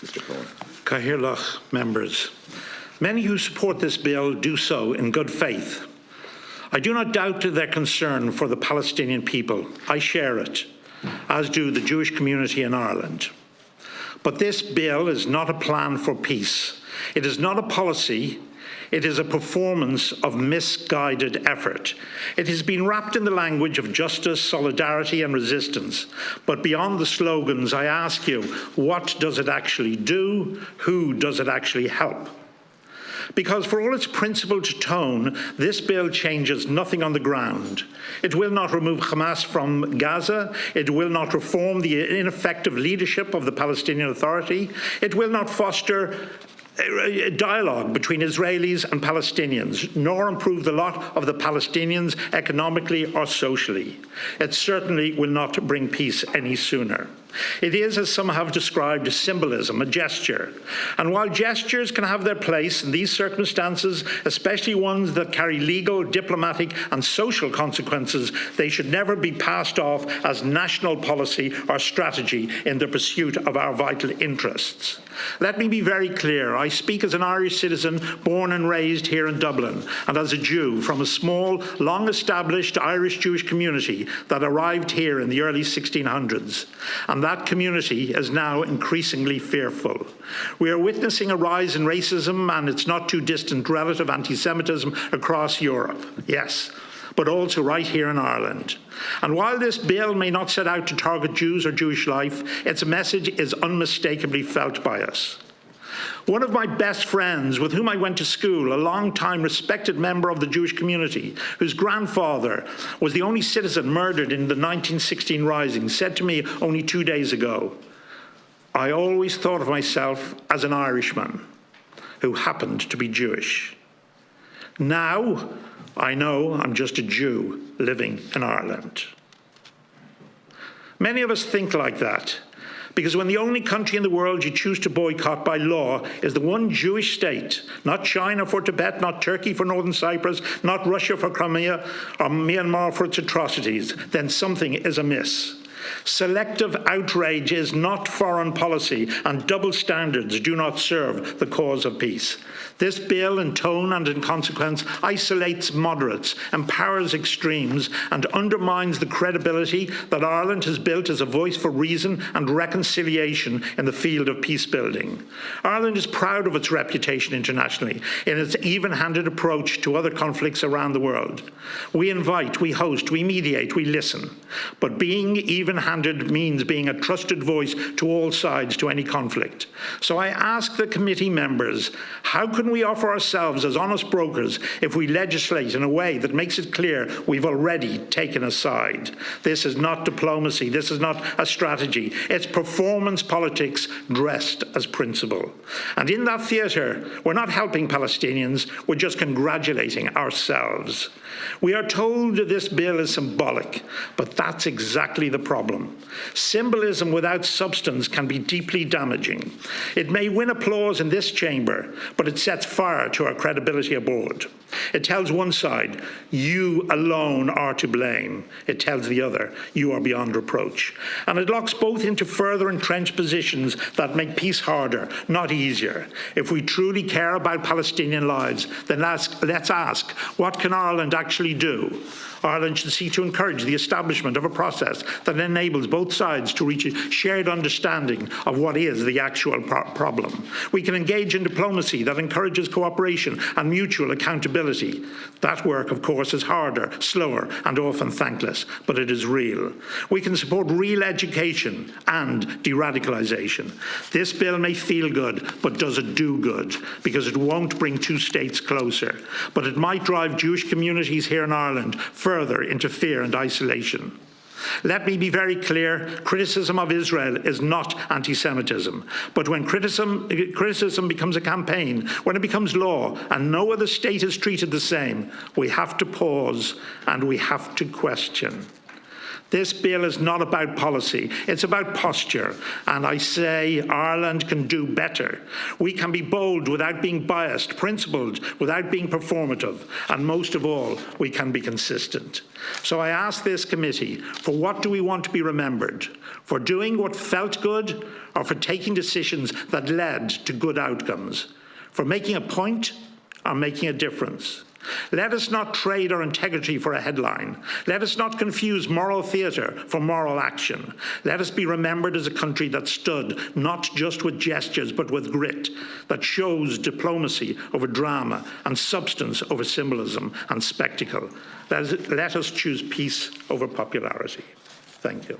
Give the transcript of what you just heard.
Mr. Cohen. Cahill members. Many who support this bill do so in good faith. I do not doubt their concern for the Palestinian people. I share it, as do the Jewish community in Ireland. But this bill is not a plan for peace. It is not a policy. It is a performance of misguided effort. It has been wrapped in the language of justice, solidarity and resistance. But beyond the slogans, I ask you, what does it actually do? Who does it actually help? Because for all its principled tone, this bill changes nothing on the ground. It will not remove Hamas from Gaza. It will not reform the ineffective leadership of the Palestinian Authority. It will not foster a dialogue between Israelis and Palestinians, nor improve the lot of the Palestinians economically or socially. It certainly will not bring peace any sooner. It is, as some have described, a symbolism, a gesture. And while gestures can have their place in these circumstances, especially ones that carry legal, diplomatic and social consequences, they should never be passed off as national policy or strategy in the pursuit of our vital interests. Let me be very clear. I speak as an Irish citizen born and raised here in Dublin, and as a Jew from a small, long-established Irish Jewish community that arrived here in the early 1600s. And that community is now increasingly fearful. We are witnessing a rise in racism and its not too distant relative anti-Semitism across Europe, yes, but also right here in Ireland. And while this bill may not set out to target Jews or Jewish life, its message is unmistakably felt by us. One of my best friends, with whom I went to school, a long-time respected member of the Jewish community, whose grandfather was the only citizen murdered in the 1916 Rising, said to me only 2 days ago, "I always thought of myself as an Irishman who happened to be Jewish. Now I know I'm just a Jew living in Ireland." Many of us think like that, because when the only country in the world you choose to boycott by law is the one Jewish state, not China for Tibet, not Turkey for Northern Cyprus, not Russia for Crimea, or Myanmar for its atrocities, then something is amiss. Selective outrage is not foreign policy, and double standards do not serve the cause of peace. This bill, in tone and in consequence, isolates moderates, empowers extremes, and undermines the credibility that Ireland has built as a voice for reason and reconciliation in the field of peace building. Ireland is proud of its reputation internationally in its even-handed approach to other conflicts around the world. We invite, we host, we mediate, we listen. But being even-handed means being a trusted voice to all sides to any conflict. So I ask the committee members, how can we offer ourselves as honest brokers if we legislate in a way that makes it clear we've already taken a side? This is not diplomacy. This is not a strategy. It's performance politics dressed as principle. And in that theatre, we're not helping Palestinians. We're just congratulating ourselves. We are told this bill is symbolic, but that's exactly the problem. Symbolism without substance can be deeply damaging. It may win applause in this chamber, but it sets fire to our credibility abroad. It tells one side, you alone are to blame. It tells the other, you are beyond reproach. And it locks both into further entrenched positions that make peace harder, not easier. If we truly care about Palestinian lives, then let's ask, what can Ireland actually do? Ireland should seek to encourage the establishment of a process that enables both sides to reach a shared understanding of what is the actual problem. We can engage in diplomacy that encourages cooperation and mutual accountability. That work, of course, is harder, slower, and often thankless, but it is real. We can support real education and de-radicalisation. This bill may feel good, but does it do good? Because it won't bring two states closer, but it might drive Jewish communities here in Ireland further into fear and isolation. Let me be very clear, criticism of Israel is not anti-Semitism. But when criticism becomes a campaign, when it becomes law, and no other state is treated the same, we have to pause and we have to question. This bill is not about policy, it's about posture. And I say Ireland can do better. We can be bold without being biased, principled without being performative, and most of all, we can be consistent. So I ask this committee, for what do we want to be remembered? For doing what felt good, or for taking decisions that led to good outcomes? For making a point, or making a difference? Let us not trade our integrity for a headline. Let us not confuse moral theatre for moral action. Let us be remembered as a country that stood not just with gestures but with grit, that shows diplomacy over drama and substance over symbolism and spectacle. Let us choose peace over popularity. Thank you.